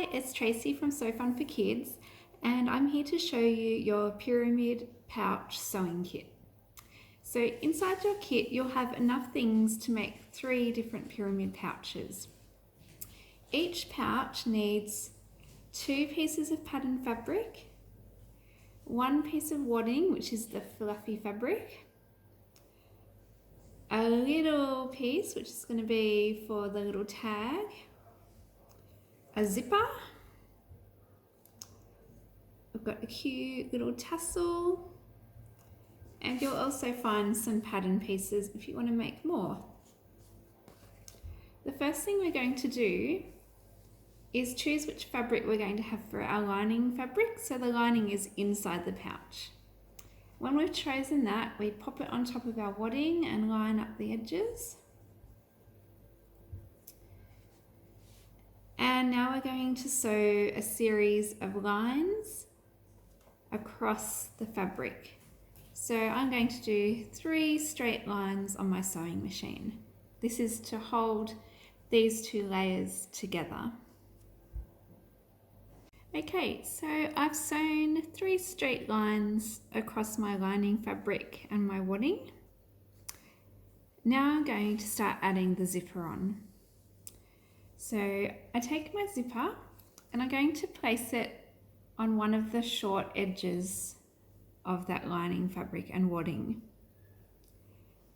Hi, it's Tracy from Sew Fun for Kids, and I'm here to show you your pyramid pouch sewing kit. So inside your kit, you'll have enough things to make 3 different pyramid pouches. Each pouch needs 2 pieces of pattern fabric, 1 piece of wadding, which is the fluffy fabric, a little piece, which is going to be for the little tag, a zipper. I've got a cute little tassel, and you'll also find some pattern pieces if you want to make more. The first thing we're going to do is choose which fabric we're going to have for our lining fabric, so the lining is inside the pouch. When we've chosen that, we pop it on top of our wadding and line up the edges. And now we're going to sew a series of lines across the fabric. So I'm going to do 3 straight lines on my sewing machine. This is to hold these 2 layers together. Okay, so I've sewn 3 straight lines across my lining fabric and my wadding. Now I'm going to start adding the zipper on. So I take my zipper and I'm going to place it on one of the short edges of that lining fabric and wadding.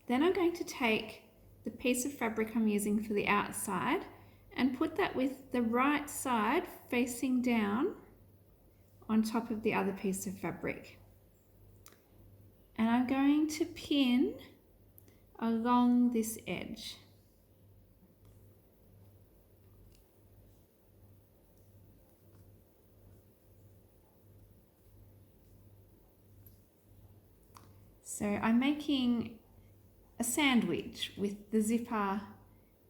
Then I'm going to take the piece of fabric I'm using for the outside and put that with the right side facing down on top of the other piece of fabric. And I'm going to pin along this edge. So I'm making a sandwich with the zipper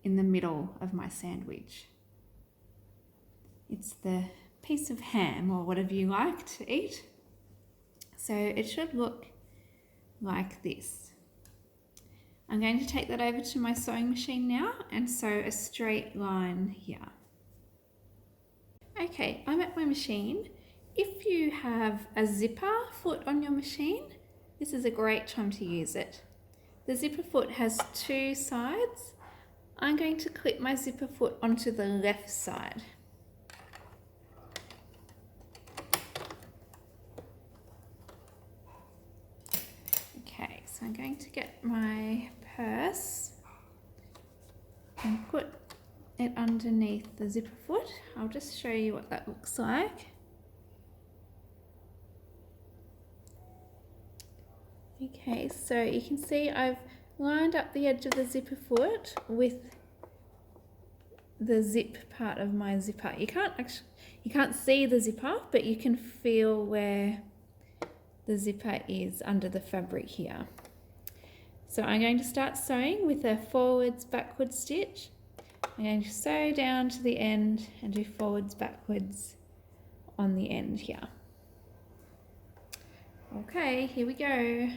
in the middle of my sandwich. It's the piece of ham or whatever you like to eat. So it should look like this. I'm going to take that over to my sewing machine now and sew a straight line here. Okay, I'm at my machine. If you have a zipper foot on your machine, this is a great time to use it. The zipper foot has 2 sides. I'm going to clip my zipper foot onto the left side. Okay, so I'm going to get my purse and put it underneath the zipper foot. I'll just show you what that looks like. Okay, so you can see I've lined up the edge of the zipper foot with the zip part of my zipper. You can't see the zipper, but you can feel where the zipper is under the fabric here. So I'm going to start sewing with a forwards backwards stitch. I'm going to sew down to the end and do forwards backwards on the end here. Okay, here we go.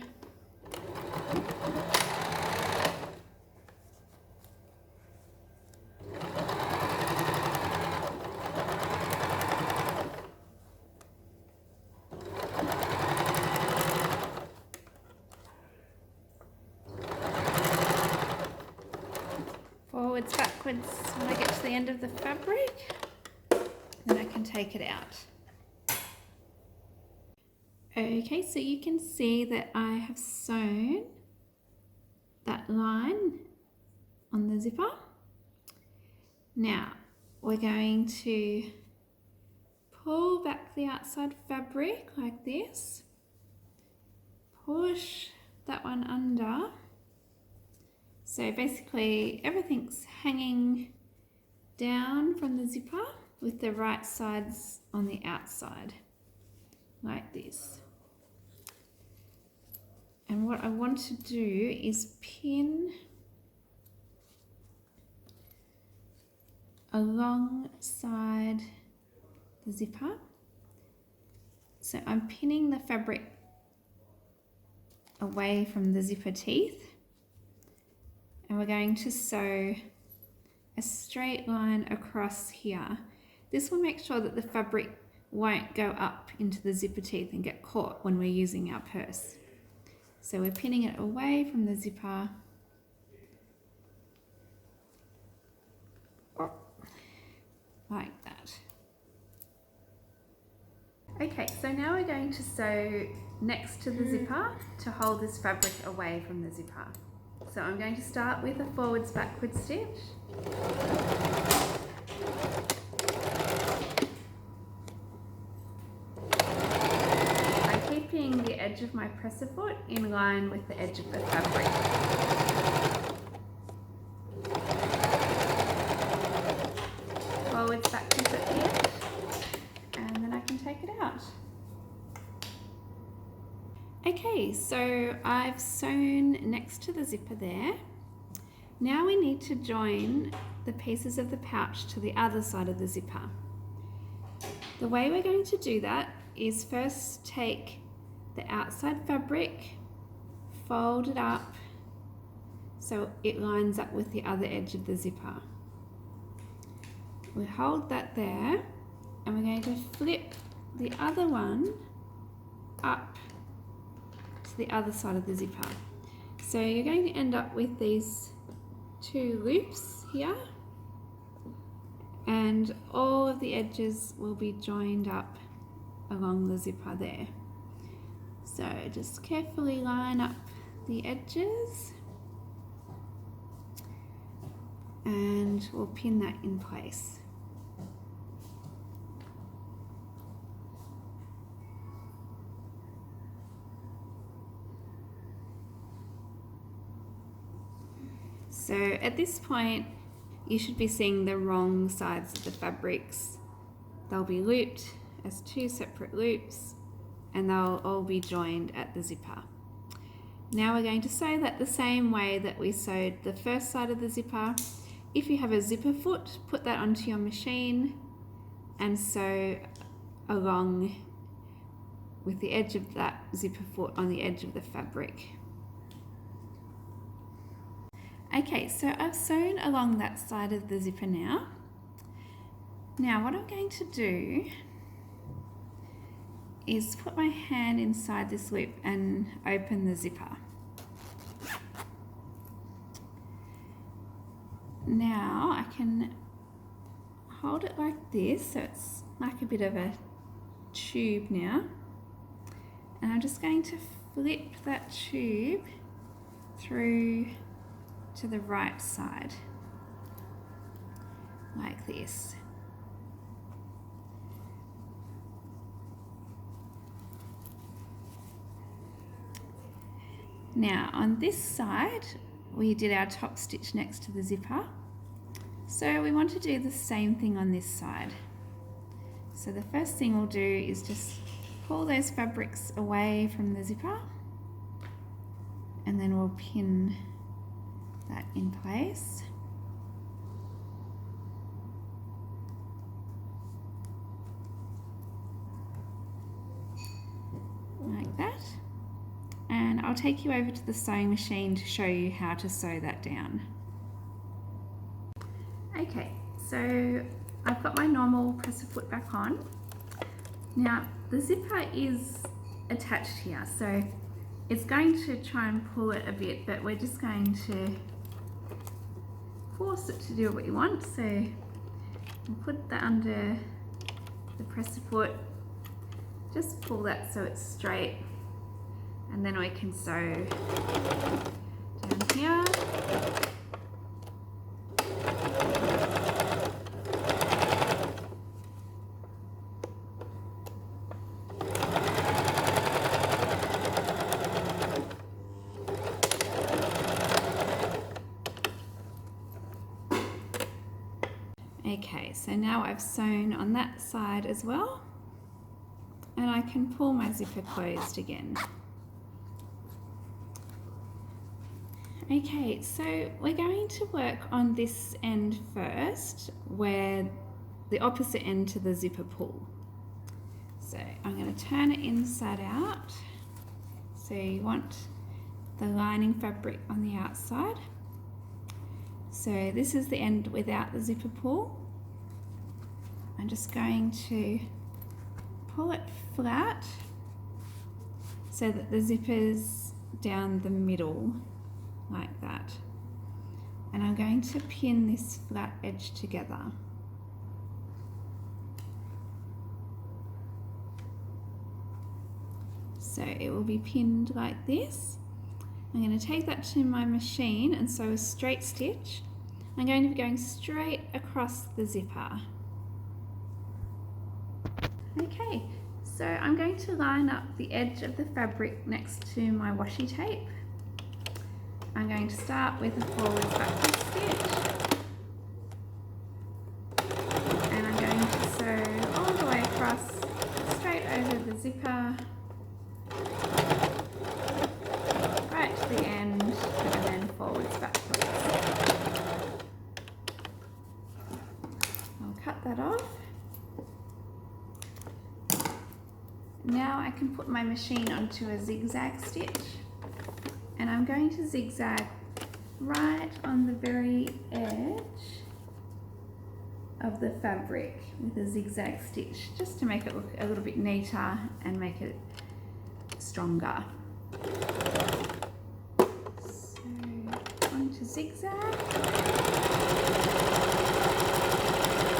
Forwards, backwards when I get to the end of the fabric, then I can take it out. Okay, so you can see that I have sewn that line on the zipper. Now we're going to pull back the outside fabric like this, push that one under. So basically everything's hanging down from the zipper with the right sides on the outside, like this. And what I want to do is pin alongside the zipper. So I'm pinning the fabric away from the zipper teeth. And we're going to sew a straight line across here. This will make sure that the fabric won't go up into the zipper teeth and get caught when we're using our purse. So we're pinning it away from the zipper. Like that. Okay, so now we're going to sew next to the zipper to hold this fabric away from the zipper. So I'm going to start with a forwards backwards stitch. I'm keeping the edge of my presser foot in line with the edge of the fabric. Forwards backwards at the end, and then I can take it out. Okay, so I've sewn next to the zipper there. Now we need to join the pieces of the pouch to the other side of the zipper. The way we're going to do that is first take the outside fabric, fold it up so it lines up with the other edge of the zipper. We hold that there, and we're going to flip the other one up to the other side of the zipper. So you're going to end up with these two loops here, and all of the edges will be joined up along the zipper there. So just carefully line up the edges, and we'll pin that in place. So at this point, you should be seeing the wrong sides of the fabrics. They'll be looped as two separate loops, and they'll all be joined at the zipper. Now we're going to sew that the same way that we sewed the first side of the zipper. If you have a zipper foot, put that onto your machine and sew along with the edge of that zipper foot on the edge of the fabric. Okay, so I've sewn along that side of the zipper now. Now what I'm going to do is put my hand inside this loop and open the zipper. Now I can hold it like this, so it's like a bit of a tube now. And I'm just going to flip that tube through to the right side, like this. Now on this side, we did our top stitch next to the zipper. So we want to do the same thing on this side. So the first thing we'll do is just pull those fabrics away from the zipper, and then we'll pin that in place. Like that. And I'll take you over to the sewing machine to show you how to sew that down. Okay, so I've got my normal presser foot back on. Now the zipper is attached here, so it's going to try and pull it a bit, but we're just going to force it to do what you want. So we'll put that under the presser foot, just pull that so it's straight, and then we can sew down here. Okay, so now I've sewn on that side as well, and I can pull my zipper closed again. Okay, so we're going to work on this end first, where the opposite end to the zipper pull. So I'm going to turn it inside out. So you want the lining fabric on the outside. So this is the end without the zipper pull. I'm just going to pull it flat so that the zipper's down the middle like that. And I'm going to pin this flat edge together. So it will be pinned like this. I'm going to take that to my machine and sew a straight stitch. I'm going to be going straight across the zipper. Okay, so I'm going to line up the edge of the fabric next to my washi tape. I'm going to start with a forward backward stitch. And I'm going to sew all the way across, straight over the zipper, right to the end, and then forwards, backwards. I'll cut that off. Now I can put my machine onto a zigzag stitch, and I'm going to zigzag right on the very edge of the fabric with a zigzag stitch, just to make it look a little bit neater and make it stronger. So on to zigzag.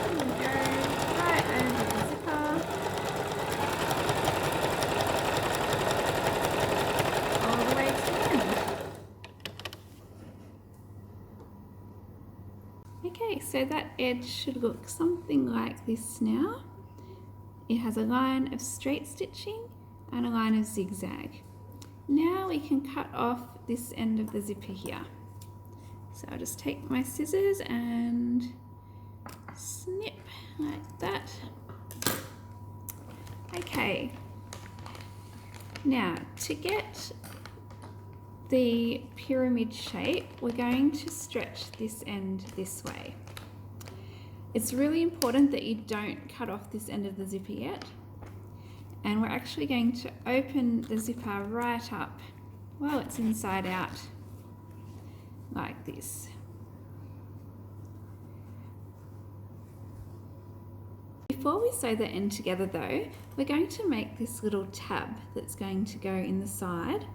There we go, right over the zipper. All the way to the end. Okay, so that edge should look something like this now. It has a line of straight stitching and a line of zigzag. Now we can cut off this end of the zipper here. So I'll just take my scissors and snip like that. Okay, now to get the pyramid shape, we're going to stretch this end this way. It's really important that you don't cut off this end of the zipper yet. And we're actually going to open the zipper right up while it's inside out, like this. Before we sew the end together though, we're going to make this little tab that's going to go in the side.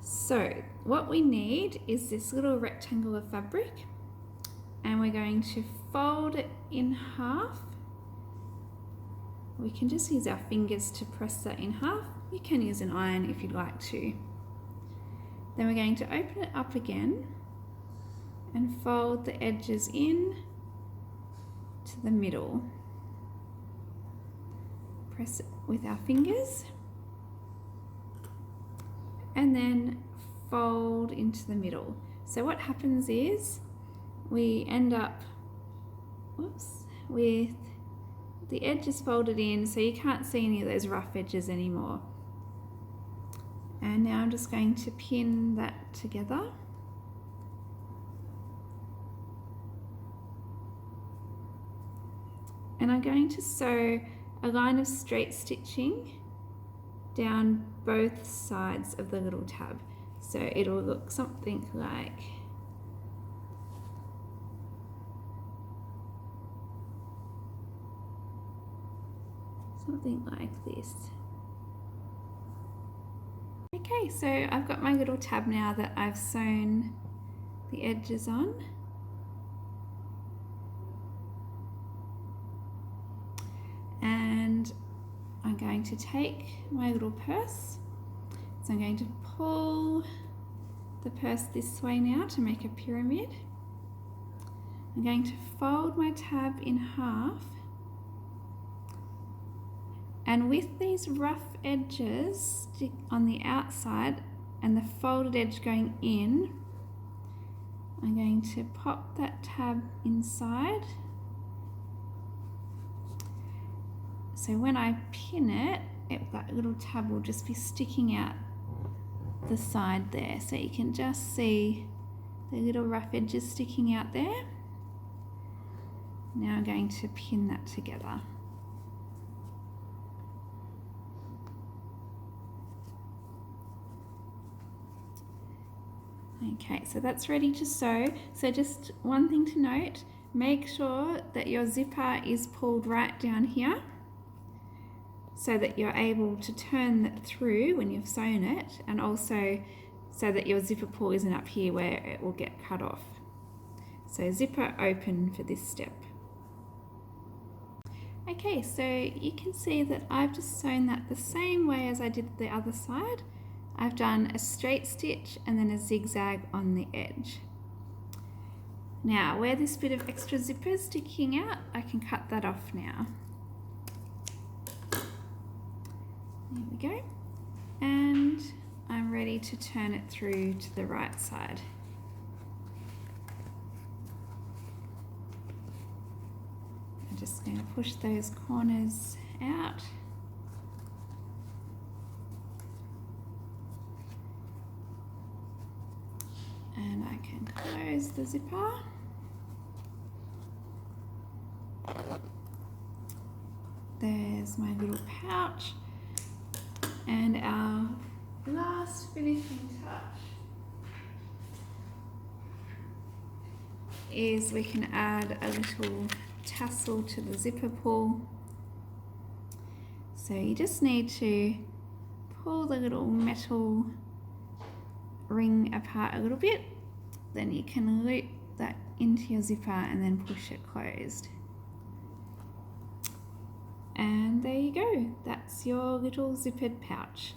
So what we need is this little rectangle of fabric, and we're going to fold it in half. We can just use our fingers to press that in half. You can use an iron if you'd like to. Then we're going to open it up again and fold the edges in to the middle. Press it with our fingers and then fold into the middle. So what happens is we end up with the edges folded in, so you can't see any of those rough edges anymore. And now I'm just going to pin that together. And I'm going to sew a line of straight stitching down both sides of the little tab. So it'll look something like this. Okay, so I've got my little tab now that I've sewn the edges on. And I'm going to take my little purse. So I'm going to pull the purse this way now to make a pyramid. I'm going to fold my tab in half. And with these rough edges on the outside and the folded edge going in, I'm going to pop that tab inside. So when I pin it, that little tab will just be sticking out the side there. So you can just see the little rough edges sticking out there. Now I'm going to pin that together. Okay, so that's ready to sew. So just one thing to note, make sure that your zipper is pulled right down here so that you're able to turn it through when you've sewn it, and also so that your zipper pull isn't up here where it will get cut off. So zipper open for this step. Okay, so you can see that I've just sewn that the same way as I did the other side. I've done a straight stitch and then a zigzag on the edge. Now, where this bit of extra zipper is sticking out, I can cut that off now. There we go. And I'm ready to turn it through to the right side. I'm just going to push those corners out. And I can close the zipper. There's my little pouch. And our last finishing touch is we can add a little tassel to the zipper pull. So you just need to pull the little metal ring apart a little bit, then you can loop that into your zipper and then push it closed. And there you go, that's your little zippered pouch.